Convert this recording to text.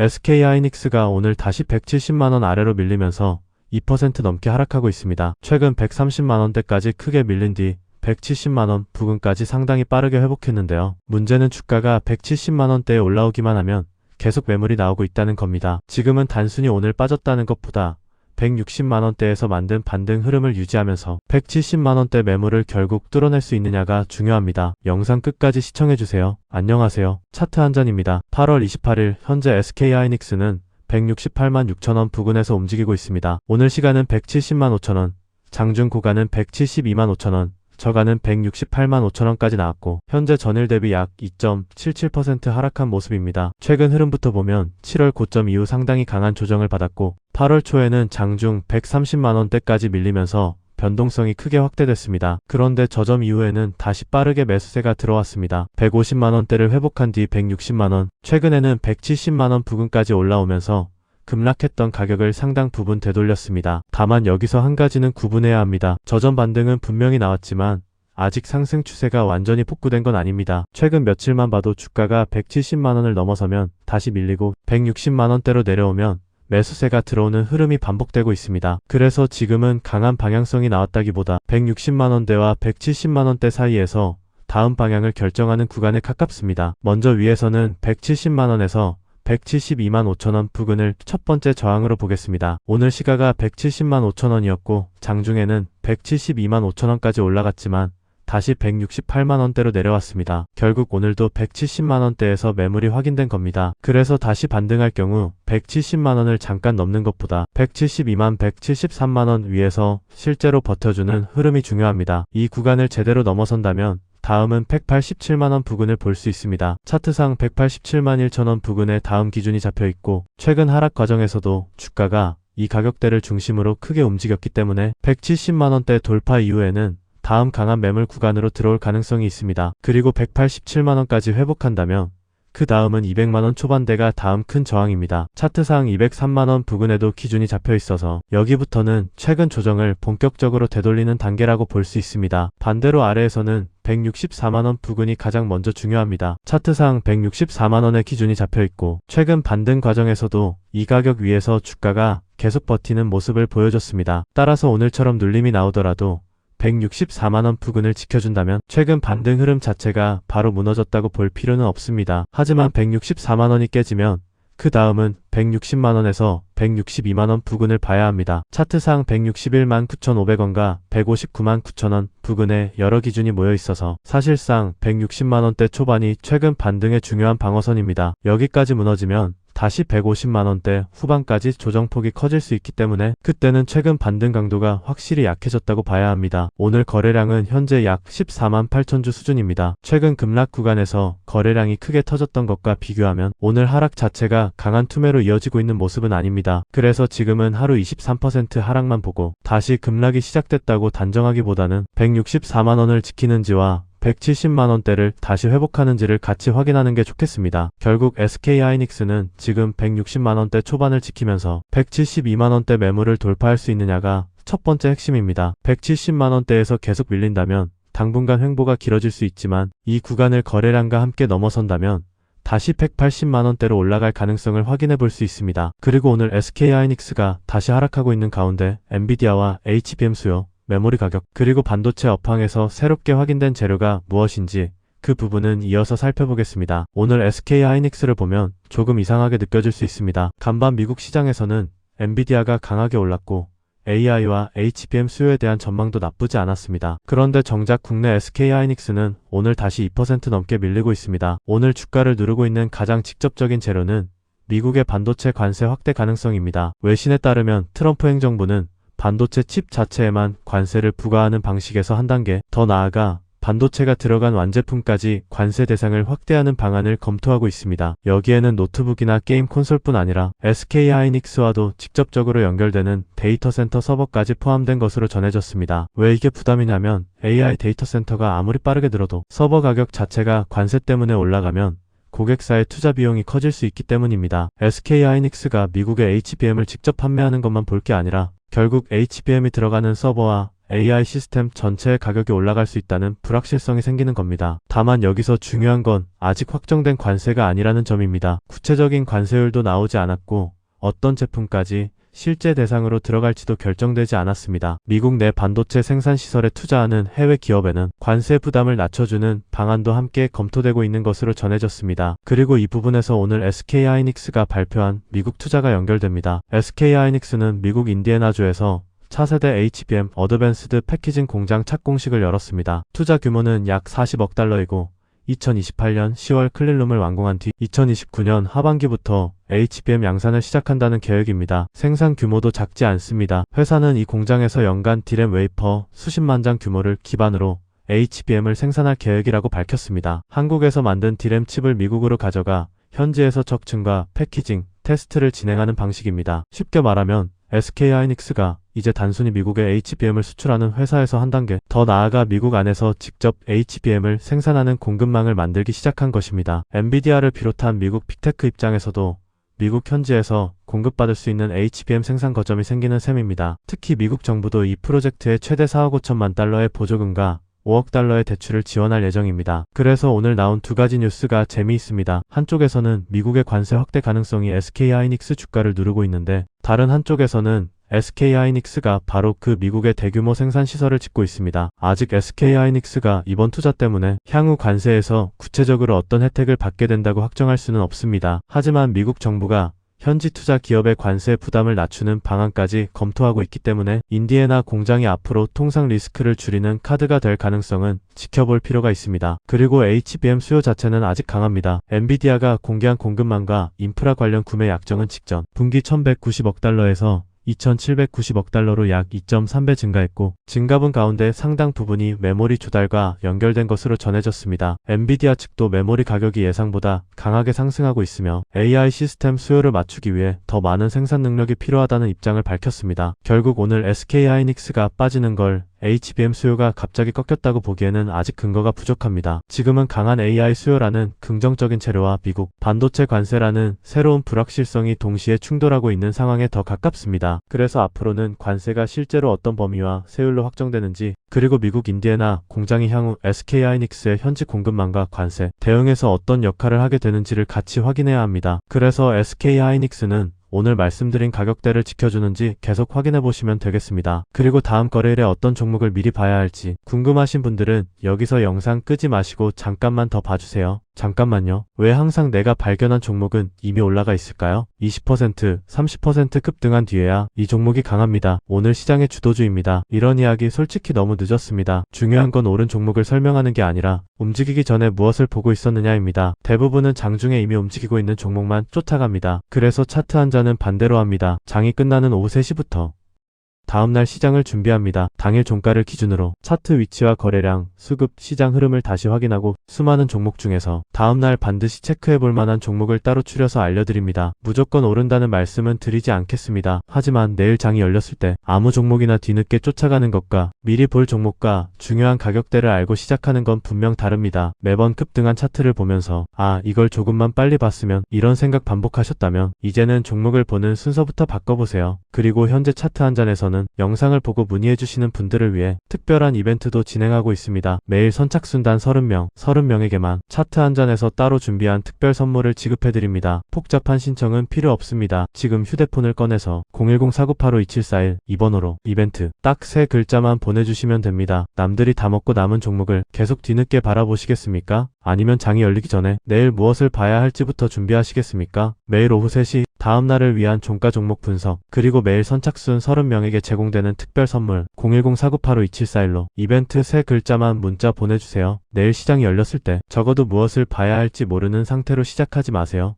SK하이닉스가 오늘 다시 170만원 아래로 밀리면서 2% 넘게 하락하고 있습니다. 최근 130만원대까지 크게 밀린 뒤 170만원 부근까지 상당히 빠르게 회복했는데요. 문제는 주가가 170만원대에 올라오기만 하면 계속 매물이 나오고 있다는 겁니다. 지금은 단순히 오늘 빠졌다는 것보다 160만원대에서 만든 반등 흐름을 유지하면서 170만원대 매물을 결국 뚫어낼 수 있느냐가 중요합니다. 영상 끝까지 시청해주세요. 안녕하세요. 차트 한잔입니다. 8월 28일 현재 SK하이닉스는 168만 6천원 부근에서 움직이고 있습니다. 오늘 시간은 170만 5천원, 장중 구간은 172만 5천원, 저가는 168만 5천원까지 나왔고 현재 전일 대비 약 2.77% 하락한 모습입니다. 최근 흐름부터 보면 7월 고점 이후 상당히 강한 조정을 받았고 8월 초에는 장중 130만원대까지 밀리면서 변동성이 크게 확대됐습니다. 그런데 저점 이후에는 다시 빠르게 매수세가 들어왔습니다. 150만원대를 회복한 뒤 160만원, 최근에는 170만원 부근까지 올라오면서 급락했던 가격을 상당 부분 되돌렸습니다. 다만 여기서 한 가지는 구분해야 합니다. 저점 반등은 분명히 나왔지만 아직 상승 추세가 완전히 복구된 건 아닙니다. 최근 며칠만 봐도 주가가 170만원을 넘어서면 다시 밀리고 160만원대로 내려오면 매수세가 들어오는 흐름이 반복되고 있습니다. 그래서 지금은 강한 방향성이 나왔다기보다 160만원대와 170만원대 사이에서 다음 방향을 결정하는 구간에 가깝습니다. 먼저 위에서는 170만원에서 172만 5천원 부근을 첫 번째 저항으로 보겠습니다. 오늘 시가가 170만 5천원이었고 장중에는 172만 5천원까지 올라갔지만 다시 168만원대로 내려왔습니다. 결국 오늘도 170만원대에서 매물이 확인된 겁니다. 그래서 다시 반등할 경우 170만원을 잠깐 넘는 것보다 172만 173만원 위에서 실제로 버텨주는 흐름이 중요합니다. 이 구간을 제대로 넘어선다면 다음은 187만원 부근을 볼 수 있습니다. 차트상 187만 1천원 부근에 다음 기준이 잡혀있고 최근 하락 과정에서도 주가가 이 가격대를 중심으로 크게 움직였기 때문에 170만원대 돌파 이후에는 다음 강한 매물 구간으로 들어올 가능성이 있습니다. 그리고 187만원까지 회복한다면 그 다음은 200만원 초반대가 다음 큰 저항입니다. 차트상 203만원 부근에도 기준이 잡혀 있어서 여기부터는 최근 조정을 본격적으로 되돌리는 단계라고 볼 수 있습니다. 반대로 아래에서는 164만원 부근이 가장 먼저 중요합니다. 차트상 164만원의 기준이 잡혀 있고 최근 반등 과정에서도 이 가격 위에서 주가가 계속 버티는 모습을 보여줬습니다. 따라서 오늘처럼 눌림이 나오더라도 164만원 부근을 지켜준다면 최근 반등 흐름 자체가 바로 무너졌다고 볼 필요는 없습니다. 하지만 164만원이 깨지면 그 다음은 160만원에서 162만원 부근을 봐야 합니다. 차트상 161만 9,500원과 159만 9천원 부근에 여러 기준이 모여 있어서 사실상 160만원대 초반이 최근 반등의 중요한 방어선입니다. 여기까지 무너지면 다시 150만원대 후반까지 조정폭이 커질 수 있기 때문에 그때는 최근 반등 강도가 확실히 약해졌다고 봐야 합니다. 오늘 거래량은 현재 약 14만 8천주 수준입니다. 최근 급락 구간에서 거래량이 크게 터졌던 것과 비교하면 오늘 하락 자체가 강한 투매로 이어지고 있는 모습은 아닙니다. 그래서 지금은 하루 23% 하락만 보고 다시 급락이 시작됐다고 단정하기보다는 164만원을 지키는지와 170만원대를 다시 회복하는지를 같이 확인하는 게 좋겠습니다. 결국 SK하이닉스는 지금 160만원대 초반을 지키면서 172만원대 매물을 돌파할 수 있느냐가 첫 번째 핵심입니다. 170만원대에서 계속 밀린다면 당분간 횡보가 길어질 수 있지만 이 구간을 거래량과 함께 넘어선다면 다시 180만원대로 올라갈 가능성을 확인해 볼 수 있습니다. 그리고 오늘 SK하이닉스가 다시 하락하고 있는 가운데 엔비디아와 HBM 수요, 메모리 가격, 그리고 반도체 업황에서 새롭게 확인된 재료가 무엇인지 그 부분은 이어서 살펴보겠습니다. 오늘 SK하이닉스를 보면 조금 이상하게 느껴질 수 있습니다. 간밤 미국 시장에서는 엔비디아가 강하게 올랐고 AI와 HBM 수요에 대한 전망도 나쁘지 않았습니다. 그런데 정작 국내 SK하이닉스는 오늘 다시 2% 넘게 밀리고 있습니다. 오늘 주가를 누르고 있는 가장 직접적인 재료는 미국의 반도체 관세 확대 가능성입니다. 외신에 따르면 트럼프 행정부는 반도체 칩 자체에만 관세를 부과하는 방식에서 한 단계 더 나아가 반도체가 들어간 완제품까지 관세 대상을 확대하는 방안을 검토하고 있습니다. 여기에는 노트북이나 게임 콘솔뿐 아니라 SK하이닉스와도 직접적으로 연결되는 데이터 센터 서버까지 포함된 것으로 전해졌습니다. 왜 이게 부담이냐면 AI 데이터 센터가 아무리 빠르게 늘어도 서버 가격 자체가 관세 때문에 올라가면 고객사의 투자 비용이 커질 수 있기 때문입니다. SK하이닉스가 미국의 HBM을 직접 판매하는 것만 볼 게 아니라 결국 HBM이 들어가는 서버와 AI 시스템 전체의 가격이 올라갈 수 있다는 불확실성이 생기는 겁니다. 다만 여기서 중요한 건 아직 확정된 관세가 아니라는 점입니다. 구체적인 관세율도 나오지 않았고 어떤 제품까지 실제 대상으로 들어갈지도 결정되지 않았습니다. 미국 내 반도체 생산 시설에 투자하는 해외 기업에는 관세 부담을 낮춰주는 방안도 함께 검토되고 있는 것으로 전해졌습니다. 그리고 이 부분에서 오늘 SK하이닉스가 발표한 미국 투자가 연결됩니다. SK하이닉스는 미국 인디애나주에서 차세대 HBM 어드밴스드 패키징 공장 착공식을 열었습니다. 투자 규모는 약 40억 달러이고 2028년 10월 클린룸을 완공한 뒤 2029년 하반기부터 HBM 양산을 시작한다는 계획입니다. 생산 규모도 작지 않습니다. 회사는 이 공장에서 연간 디램 웨이퍼 수십만 장 규모를 기반으로 HBM을 생산할 계획이라고 밝혔습니다. 한국에서 만든 디램 칩을 미국으로 가져가 현지에서 적층과 패키징, 테스트를 진행하는 방식입니다. 쉽게 말하면 SK하이닉스가 이제 단순히 미국에 HBM을 수출하는 회사에서 한 단계 더 나아가 미국 안에서 직접 HBM을 생산하는 공급망을 만들기 시작한 것입니다. 엔비디아를 비롯한 미국 빅테크 입장에서도 미국 현지에서 공급받을 수 있는 HBM 생산 거점이 생기는 셈입니다. 특히 미국 정부도 이 프로젝트에 최대 4억 5천만 달러의 보조금과 5억 달러의 대출을 지원할 예정입니다. 그래서 오늘 나온 두 가지 뉴스가 재미있습니다. 한쪽에서는 미국의 관세 확대 가능성이 SK하이닉스 주가를 누르고 있는데 다른 한쪽에서는 SK하이닉스가 바로 그 미국의 대규모 생산 시설을 짓고 있습니다. 아직 SK하이닉스가 이번 투자 때문에 향후 관세에서 구체적으로 어떤 혜택을 받게 된다고 확정할 수는 없습니다. 하지만 미국 정부가 현지 투자 기업의 관세 부담을 낮추는 방안까지 검토하고 있기 때문에 인디애나 공장이 앞으로 통상 리스크를 줄이는 카드가 될 가능성은 지켜볼 필요가 있습니다. 그리고 HBM 수요 자체는 아직 강합니다. 엔비디아가 공개한 공급망과 인프라 관련 구매 약정은 직전 분기 1190억 달러에서 2,790억 달러로 약 2.3배 증가했고 증가분 가운데 상당 부분이 메모리 조달과 연결된 것으로 전해졌습니다. 엔비디아 측도 메모리 가격이 예상보다 강하게 상승하고 있으며 AI 시스템 수요를 맞추기 위해 더 많은 생산 능력이 필요하다는 입장을 밝혔습니다. 결국 오늘 SK하이닉스가 빠지는 걸 HBM 수요가 갑자기 꺾였다고 보기에는 아직 근거가 부족합니다. 지금은 강한 AI 수요라는 긍정적인 재료와 미국 반도체 관세라는 새로운 불확실성이 동시에 충돌하고 있는 상황에 더 가깝습니다. 그래서 앞으로는 관세가 실제로 어떤 범위와 세율로 확정되는지 그리고 미국 인디애나 공장이 향후 SK하이닉스의 현지 공급망과 관세 대응에서 어떤 역할을 하게 되는지를 같이 확인해야 합니다. 그래서 SK하이닉스는 오늘 말씀드린 가격대를 지켜주는지 계속 확인해 보시면 되겠습니다. 그리고 다음 거래일에 어떤 종목을 미리 봐야 할지 궁금하신 분들은 여기서 영상 끄지 마시고 잠깐만 더 봐주세요. 잠깐만요. 왜 항상 내가 발견한 종목은 이미 올라가 있을까요? 20%, 30% 급등한 뒤에야 이 종목이 강합니다. 오늘 시장의 주도주입니다. 이런 이야기 솔직히 너무 늦었습니다. 중요한 건 옳은 종목을 설명하는 게 아니라 움직이기 전에 무엇을 보고 있었느냐입니다. 대부분은 장중에 이미 움직이고 있는 종목만 쫓아갑니다. 그래서 차트 한 잔은 반대로 합니다. 장이 끝나는 오후 3시부터 다음날 시장을 준비합니다. 당일 종가를 기준으로 차트 위치와 거래량, 수급, 시장 흐름을 다시 확인하고 수많은 종목 중에서 다음날 반드시 체크해볼 만한 종목을 따로 추려서 알려드립니다. 무조건 오른다는 말씀은 드리지 않겠습니다. 하지만 내일 장이 열렸을 때 아무 종목이나 뒤늦게 쫓아가는 것과 미리 볼 종목과 중요한 가격대를 알고 시작하는 건 분명 다릅니다. 매번 급등한 차트를 보면서 이걸 조금만 빨리 봤으면 이런 생각 반복하셨다면 이제는 종목을 보는 순서부터 바꿔보세요. 그리고 현재 차트 한 잔에서는 영상을 보고 문의해주시는 분들을 위해 특별한 이벤트도 진행하고 있습니다. 매일 선착순단 30명에게만 차트 한 잔에서 따로 준비한 특별 선물을 지급해드립니다. 복잡한 신청은 필요 없습니다. 지금 휴대폰을 꺼내서 010-4985-2741 2번호로 이벤트 딱 3글자만 보내주시면 됩니다. 남들이 다 먹고 남은 종목을 계속 뒤늦게 바라보시겠습니까? 아니면 장이 열리기 전에 내일 무엇을 봐야 할지부터 준비하시겠습니까? 매일 오후 3시 다음날을 위한 종가 종목 분석 그리고 매일 선착순 30명에게 제공되는 특별 선물 010-4985-2741로 이벤트 3글자만 문자 보내주세요. 내일 시장이 열렸을 때 적어도 무엇을 봐야 할지 모르는 상태로 시작하지 마세요.